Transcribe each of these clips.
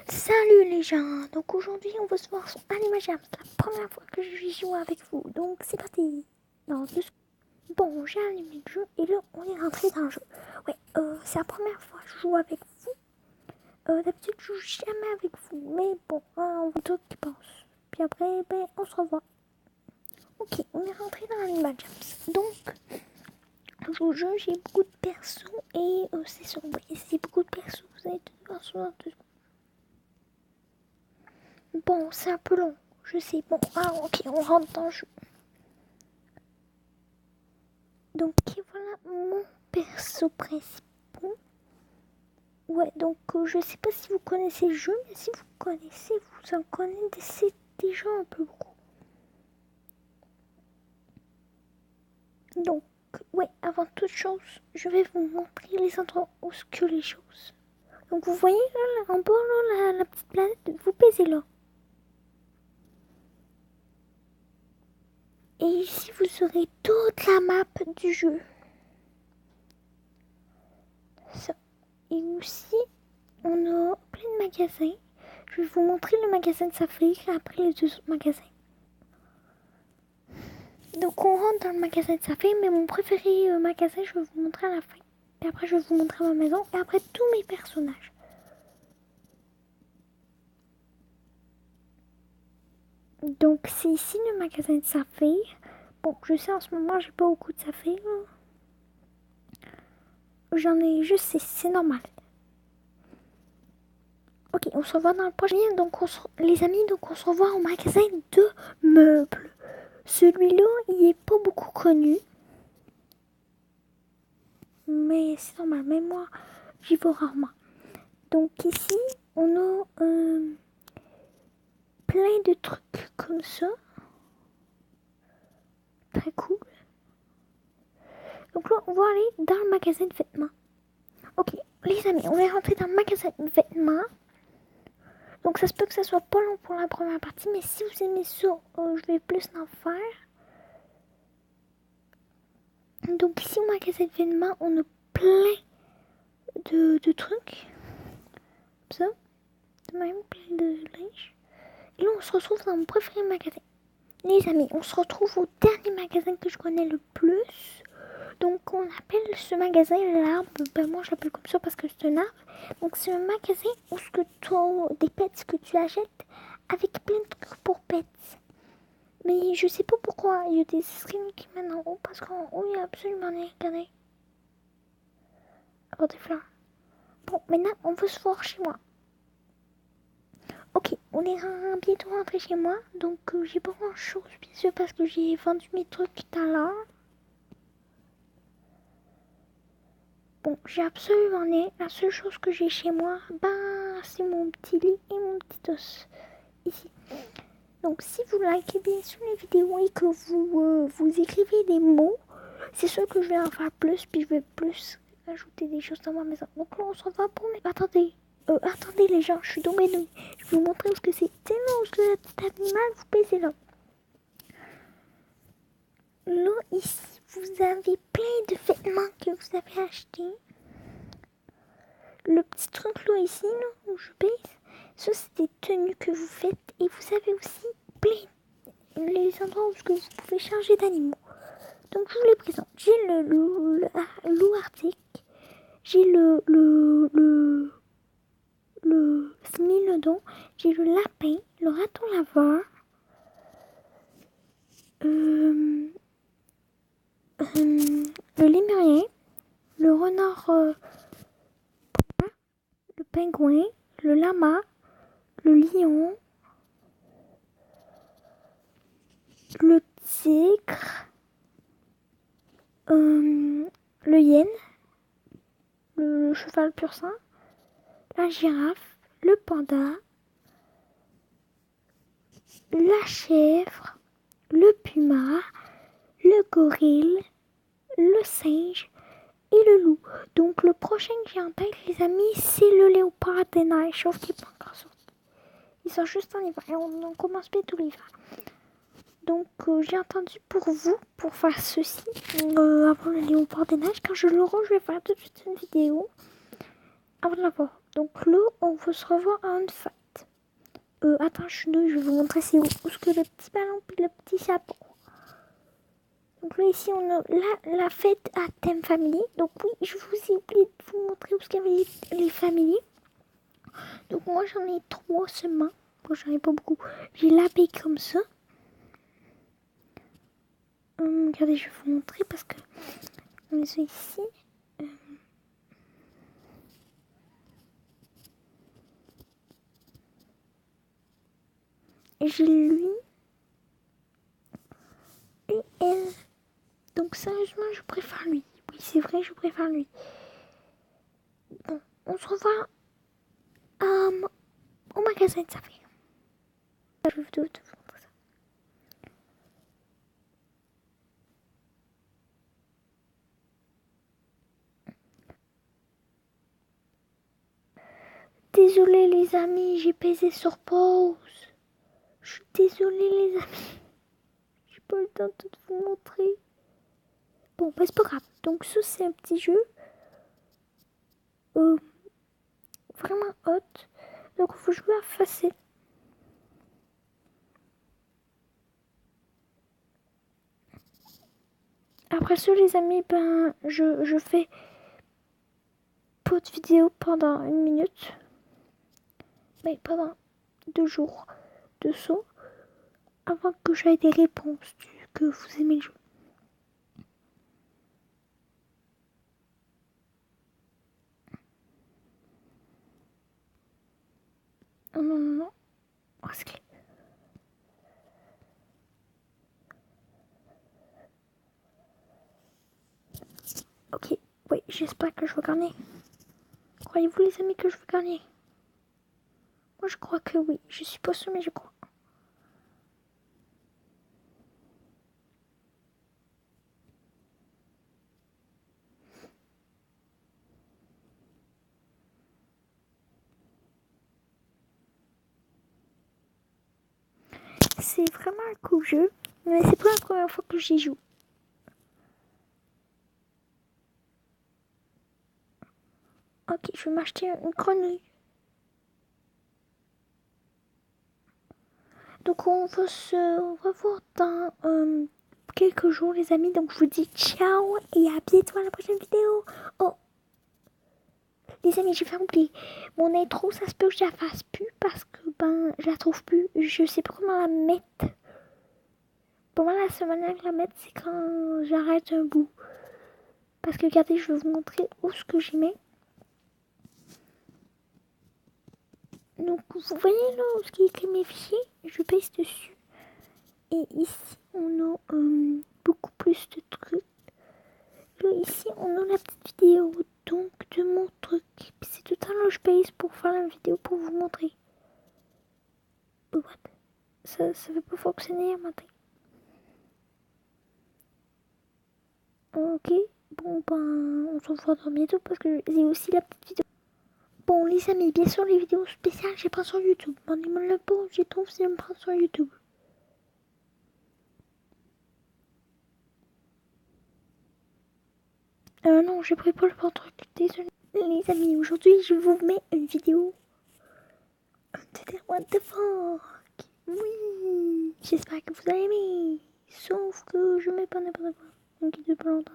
Salut les gens, donc aujourd'hui on va se voir sur Anima Jam, c'est la première fois que je vais jouer avec vous, donc c'est parti. Bon, j'ai allumé le jeu et là on est rentré dans le jeu. Ouais, c'est la première fois que je joue avec vous. D'habitude je joue jamais avec vous, mais bon, on voit tout qui passe. Puis après, on se revoit. Ok, on est rentré dans Anima Jam. Donc, je joue au jeu, j'ai beaucoup de persos et c'est sûr, oui, c'est beaucoup de persos, vous allez tout voir sur la deux. Bon, c'est un peu long, je sais. Bon, ok, on rentre dans le jeu. Donc, voilà mon perso principal. Ouais, donc je sais pas si vous connaissez le jeu, mais si vous connaissez, vous en connaissez déjà un peu beaucoup. Donc, ouais, avant toute chose, je vais vous montrer les endroits où ce que les choses. Donc, vous voyez là, en bas, là, la petite planète, vous baisez là. Et ici, vous aurez toute la map du jeu. Ça. Et aussi, on a plein de magasins. Je vais vous montrer le magasin de Safari et après les deux autres magasins. Donc on rentre dans le magasin de Safari, mais mon préféré magasin, je vais vous montrer à la fin. Et après, je vais vous montrer ma maison et après tous mes personnages. Donc c'est ici le magasin de Safari. Bon, je sais en ce moment, j'ai pas beaucoup de Safari. J'en ai juste, c'est normal. Ok, on se revoit dans le prochain. Donc les amis, donc on se revoit au magasin de meubles. Celui-là, il est pas beaucoup connu. Mais c'est normal, même moi, j'y vais rarement. Donc ici, on a plein de trucs comme ça. Très cool. Donc là, on va aller dans le magasin de vêtements. Ok, les amis, on va rentrer dans le magasin de vêtements. Donc ça se peut que ça soit pas long pour la première partie, mais si vous aimez ça, je vais plus en faire. Donc ici au magasin de vêtements, on a plein de trucs. Comme ça. Même plein de linge. Et là, on se retrouve dans mon préféré magasin. Les amis, on se retrouve au dernier magasin que je connais le plus. Donc on appelle ce magasin l'arbre. Ben moi j'appelle comme ça parce que c'est un arbre. Donc c'est un magasin où ce que tu as des pets que tu achètes avec plein de trucs pour pets. Mais je sais pas pourquoi il y a des screens qui mènent en haut parce qu'en haut il y a absolument rien. Regardez. Oh des fleurs. Bon maintenant on veut se voir chez moi. Ok, on est bientôt rentré chez moi. Donc j'ai pas grand chose bien sûr parce que j'ai vendu mes trucs tout à l'heure. Bon, j'ai absolument rien. La seule chose que j'ai chez moi, c'est mon petit lit et mon petit os. Ici. Donc, si vous likez bien sûr les vidéos et que vous écrivez des mots, c'est sûr que je vais en faire plus, puis je vais plus ajouter des choses dans ma maison. Donc là, on se revoit pour les... Attendez les gens, je suis tombée de nuit. Je vais vous montrer ce que c'est. C'est là où le petit animal, vous baissez là. Là, ici, vous avez plein de vêtements que vous avez achetés. Le petit truc là ici, là, où je baisse, ça c'est des tenues que vous faites et vous avez aussi plein les endroits où vous pouvez changer d'animaux. Donc je vous les présente. J'ai le loup arctique, j'ai le smilodon, j'ai le lapin, le raton laveur, le lémurien, le renard, le pingouin, le lama, le lion, le tigre, le hyène, le cheval pur sang, la girafe, le panda, la chèvre, le puma, le gorille, le singe et le loup. Donc le prochain que j'ai en tête, les amis, c'est le léopard des neiges, sauf qu'il n'est pas encore sorti. Ils sont juste en hiver et on commence bientôt l'hiver. Donc j'ai entendu pour vous, pour faire ceci, avant le léopard des neiges, quand je l'aurai, je vais faire tout de suite une vidéo avant de l'avoir. Donc là, on va se revoir à une fête. Attends, je vais vous montrer c'est où est-ce que le petit ballon et le petit chapeau. Donc là, ici, on a la fête à thème famille. Donc oui, je vous ai oublié de vous montrer où est-ce qu'il y avait les familles. Donc moi, j'en ai 3 seulement. Moi, j'en ai pas beaucoup. J'ai l'abeille comme ça. Regardez, je vais vous montrer parce que on les a ici. J'ai lui et elle. Donc sérieusement, je préfère lui. Oui, c'est vrai, je préfère lui. Bon, on se revoit au magasin de Saphir. Je vais te montrer ça. Désolée les amis, j'ai pesé sur pause. Je suis désolée les amis. J'ai pas le temps de tout vous montrer. Bon, bah c'est pas grave. Donc ça c'est un petit jeu. Vraiment hot. Donc il faut jouer à facile. Après ça les amis, ben je fais pas de vidéo pendant 1 minute. Mais pendant 2 jours de saut. Avant que j'aie des réponses que vous aimez le jeu. Oh non, non, non. Oh, c'est clair. Ok, oui, j'espère que je vais gagner. Croyez-vous les amis que je vais gagner? Moi je crois que oui. Je suis pas sûre mais je crois. C'est vraiment un cool jeu. Mais c'est pas la première fois que j'y joue. Ok, je vais m'acheter une grenouille. Donc on va se revoir dans quelques jours les amis. Donc je vous dis ciao et à bientôt à la prochaine vidéo. Oh les amis, j'ai fait oublier. Mon intro, ça se peut que je la fasse plus parce que ben je la trouve plus. Je sais pas comment la mettre. Pour moi la semaine à la mettre c'est quand j'arrête un bout. Parce que regardez, je vais vous montrer où ce que j'y mets. Donc vous voyez là où ce qui est écrit mes fichiers, je pèse dessus. Et ici on a beaucoup plus de trucs. Là ici on a la petite vidéo donc de mon truc. Puis c'est tout le temps là je pèse pour faire la vidéo pour vous montrer. What? Ça veut pas fonctionner à matin. Ok, bon ben on se revoit dans bientôt parce que j'ai aussi la petite vidéo. Bon les amis, bien sûr les vidéos spéciales j'ai pas sur YouTube. Demandez-moi le bon, j'ai trouvé si je me prends sur YouTube. Non, j'ai pris pas le truc. Désolé. Les amis, aujourd'hui, je vous mets une vidéo de What the fuck. Oui. J'espère que vous allez aimer. Sauf que je mets pas n'importe quoi. Donc, il dure pas longtemps.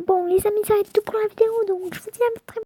Bon, les amis, ça va être tout pour la vidéo. Donc, je vous dis à très